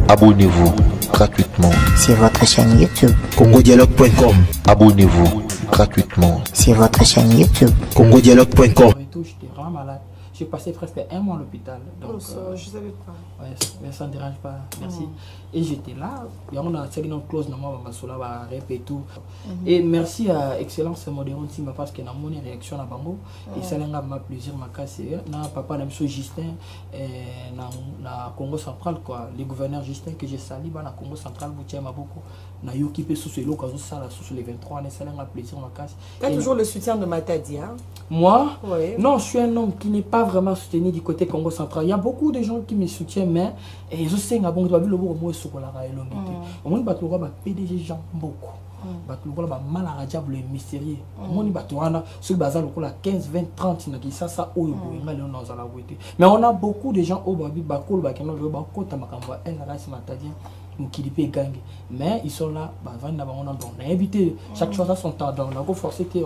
Abonnez-vous gratuitement sur votre chaîne YouTube congodialogue.com. Abonnez-vous gratuitement sur votre chaîne YouTube congodialogue.com. J'étais vraiment malade. J'ai passé presque un mois à l'hôpital. Donc, je savais pas. Ouais, mais ça ne dérange pas. Merci. Et j'étais là. Il y a une clause et tout. Et merci à Excellence Modéron Simba parce qu'il y a une réaction à Bango. Et ça m'a plaisir ma casse. Na papa n'a pas Justin na Congo central quoi. Les gouverneurs Justin que j'ai sali na Congo central vous m'a beaucoup. Na yoki pe sous le cas sous les 23 ans ça m'a plaisir ma casse. Tu as toujours le soutien de Matadi hein? Moi? Oui. Non, je suis un homme qui n'est pas vraiment soutenu du côté Congo central. Il y a beaucoup de gens qui me soutiennent mais je sais que bon le mot sur la au moins bah tu vois PDG gens beaucoup. Bah tu vois mal à diable mystérieux. Au moins bah tu vois sur bazar le 15 20 30 ça mais on a beaucoup de gens au babi bakol ba qui n'ont pas kota makamba elle race Matadi qui peut gagner mais ils sont là on a invité chaque chose à son temps donc on a forcé que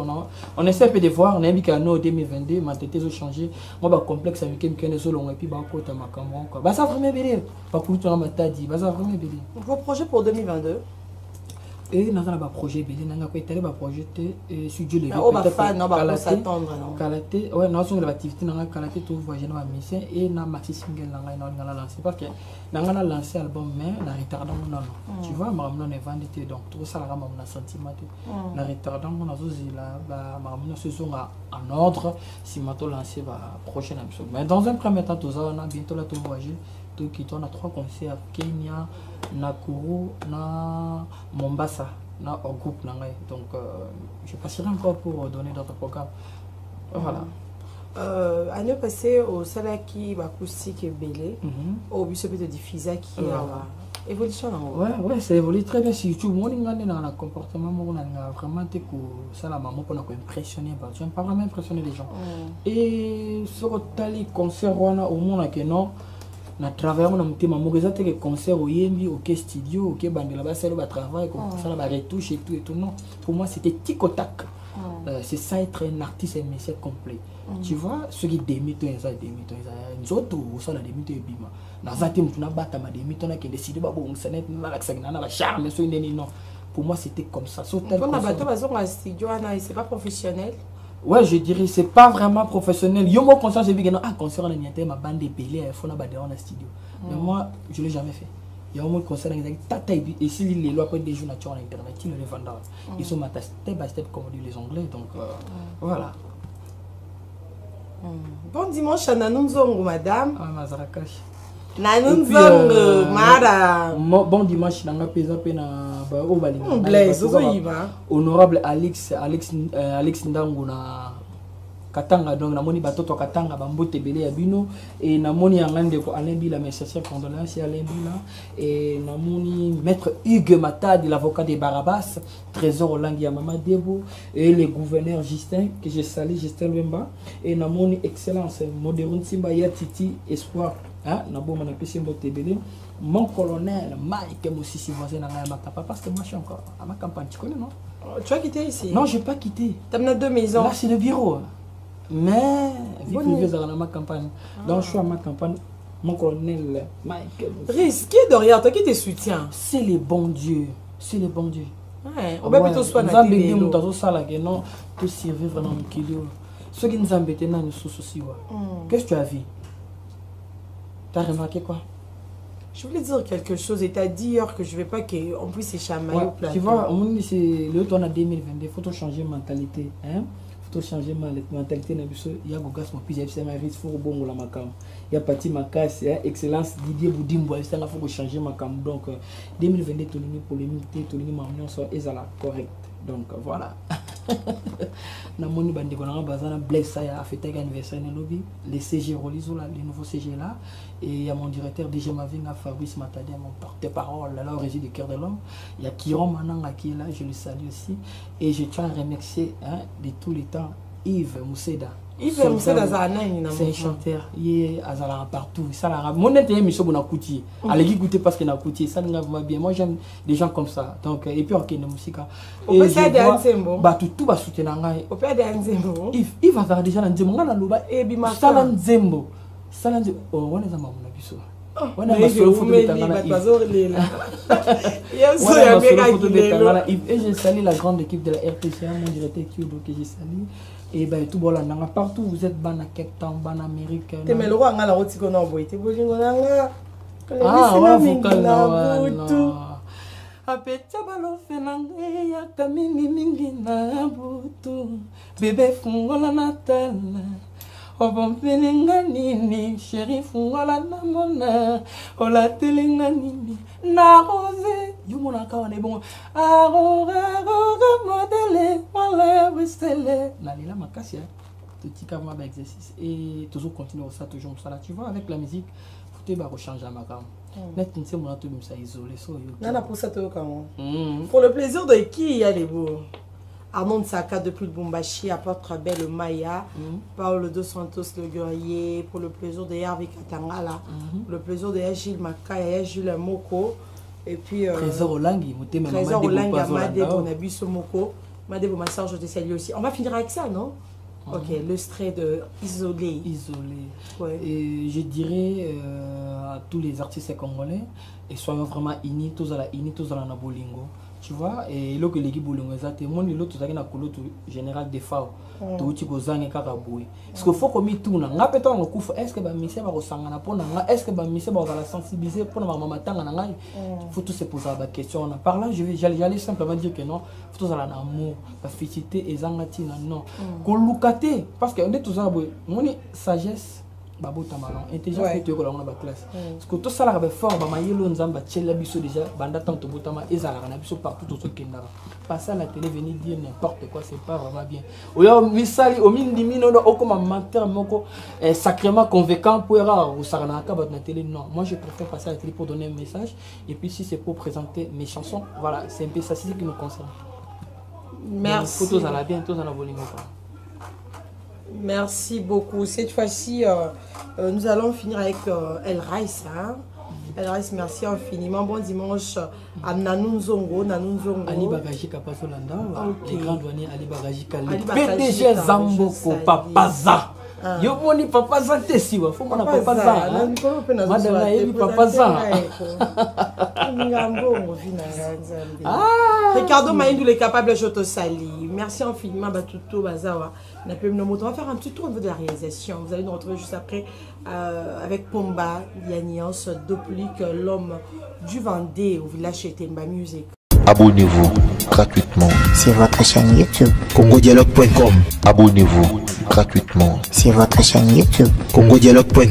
on essaie de voir on a invité à nous 2022 ma tête a changé moi ba complexe avec quelqu'un solo et puis ba kota makamba quoi bah ça vraiment bien pas pour tout Matadi bah ça vraiment bien vos projets pour 2022 et nous avons un projet nous avons un projet sur Dieu le on va s'attendre Kalaté ouais nous avons l'activité dans Kalaté tout voyager dans la mission et na maxi single nous avons lancé parce que nous avons lancé album mais nous retardons tu vois maman on est vendu donc tout ça la maman a sentiment nous retardons nous avons la maman saison en ordre si mato lancer la prochaine épisode mais dans un premier temps tout ça on a bientôt la tout voyager tout qui on a 3 concerts à Kenya Nakuru na Mombasa na au groupe donc je passerai encore pour donner d'autres programmes voilà année passée au Salaki acoustique et belé au bus de diffuser qui a évolution ouais c'est évolué très bien sur YouTube moi dans le comportement on a vraiment été que ça la maman pour impressionner tu pas vraiment impressionner les gens et sur tali concert on a au monde que non na travail on a monté ma mauvaise que concert au Yembi au studio au bandela ba ça le travail comme ça la retouche et tout non pour moi c'était tic au tac c'est ça être un artiste mais c'est complet tu vois ceux qui démitent ils autres ça la démite et bima na zati mtu na bata ma démite on a qui décidé ba bon ça net na la charme so non pour moi c'était comme ça so tel on a bateau bazon à studio c'est pas professionnel. Ouais, je dirais c'est pas vraiment professionnel. Yo mo conscience vu que non concert on a niente ma bande belé il faut na bande dans le studio. Mais moi je l'ai jamais fait. Il y a un concert exact tata et si les lois après des jours naturels internet ils le vendent. Ils sont ma step by step comme disent les anglais donc voilà. Bon dimanche à Nanunzongo madame. Ah Mazarakash. Nanunzongo mara. Bon dimanche nanga pesa pe na ba o balinga. Blaise ozoyiba. Honorable Alex Ndangu na Katanga donc namoni batoto Katanga bambote belé ya bino et namoni yangande ko Alain Bila mes sincères condoléances à Alain Bila et namoni maître Hugues Matadi l'avocat de Barabas trésor Olangi ya Mama Debo et le gouverneur Justin que je salue Justin Wemba et namoni excellence Modéron Simba ya Titi espoir hein naboma na pesi mbote belé mon colonel Mike Mosisi voisin na ma papa parce que moi je suis encore à ma campagne tu connais non tu as quitté ici non j'ai pas quitté tu as 2 maisons là c'est le bureau mais vu que je dans ma campagne donc je suis à ma campagne mon colonel Mike risqué de rien toi qui te soutient c'est le bon Dieu ouais on va plutôt soigner la télé non te servir vraiment kilo ceux qui nous embêtent dans nous soucis qu'est-ce que tu as vu tu as remarqué quoi. Je voulais dire quelque chose et tu as dit hier que je ne vais pas qu'on puisse s'échamailler au plateau. Tu vois, c'est le temps en 2022, il faut changer de mentalité. Il faut changer de mentalité. Il y a Gogas, mon fils, il y a risque, il faut bon la macam. Il y a Pati Makas, excellence Didier Boudimbo, il faut changer ma cam. Donc 2022, tout le monde polémique, tout le monde sont correct. Donc voilà. Namoni bande kona bazana blesse ça a fêté anniversaire dans lobby les CG reliso là les nouveaux CG là et il y a mon directeur DJ Mavinga Fabrice Matadi mon porte-parole là au régie du cœur de l'homme il y a Kiron Mananga qui est là je le salue aussi et je tiens à remercier de tous les temps Yves Mousseda. C'est un chanteur, il est partout. Mon intérêt, je suis Kouti. Allez écouter parce qu'il a Kouti. Ça va bien. Moi, j'aime des gens comme ça. Donc, et puis, ok, la musique. Et je vois, tout va soutenir. Il va faire des gens dans le Zembo. Et Bima Salan Zembo. Salan Zembo. Oh, on est à ma wana masolo photo betangana et je salue la grande équipe de la RTCA, mon directeur Kyodo que j'ai salué. Et ben tout bon partout vous êtes ban à Cape Town, ban Amérique. Te mais le roi nga la roti ko na boy te bolingo na nga. Ah wa vocal na. Apeta balo fenange ya kamingi mingi na butu. Bébé fungola natal. Obompelinga nini, chéri fungola na mona. Ola telinga nini, na rose. Yo mona kawane bon. Aurora modèle, wala westele. Nalila makasia. Tout kama ba exercice et toujours continuer ça toujours ça là. Tu vois avec la musique, faut te ba changer ma gamme. Net tu sais mon atout ça isolé so yo. Nana pour ça to comment. Pour le plaisir de qui il y a les beaux. Armand Saka depuis le Bombashi, apporte Trabel le Maya, Paolo Dos Santos le Guerrier, pour le plaisir de Hervé Katangala, pour le plaisir de Gilles Makaya, Jules Moko, et puis Trésor Olangi, Trésor Olangi, Madé Bonabus Moko, Madé Bomassage, je te salue aussi. On va finir avec ça, non? Ok, le strait de Isolé. Isolé. Ouais. Et je dirais à tous les artistes congolais, et soyons vraiment unis, tous à la Nabolingo. Tu vois, et là que l'équipe Bolingo est à mon îlot, tout ça qui n'a pas le général de FAO. Tout ce que zang et kakaboué. Parce qu'il faut qu'on mette tout là. N'a pas tant le coup. Est-ce que monsieur va ressentir na pona? Est-ce que monsieur va la sensibiliser pour la maman tanga na? Faut tout se poser la question. Par là, j'allais simplement dire que non. Faut tout ça l'amour, la félicité et zangati non. Kolukate parce que on est tous ça. Mon sagesse. Babo tamalon intelligence que tu es dans la classe parce que tout ça là va fort ba mayelo nzamba tchela biso déjà banda tanto botama ezala na biso partout tout ce qui n'a pas ça la télé venir dire n'importe quoi c'est pas vraiment bien oyo misali o mindi mino o comme menteur moko sacrément convaincant pour era ou ça na ka na télé non moi je préfère passer à la télé pour donner un message et puis si c'est pour présenter mes chansons voilà c'est un peu ça c'est ce qui me concerne. Merci. Photos à la bien tous à la bolingo. Merci beaucoup. Cette fois-ci, nous allons finir avec El Rice. Hein? El Rice, merci infiniment. Bon dimanche à Nanou Nzongo. Ali Bagaji Kapasolanda, les grands douaniers Ali Bagaji Kali. PDG Zamboko Papaza. Yo moni Papaza tesiwa. Faut mon Papaza. Madame Eli Papaza. Ricardo Maïndou est capable, je te salue. Merci infiniment, Batuto Bazawa. On va faire un petit tour de la réalisation. Vous allez nous retrouver juste après avec Pomba, Yaniance, Doplik, l'homme du Vendée au village chez Temba Music. Abonnez-vous gratuitement sur votre chaîne YouTube. congodialogue.com. Abonnez-vous gratuitement sur votre chaîne YouTube. congodialogue.com.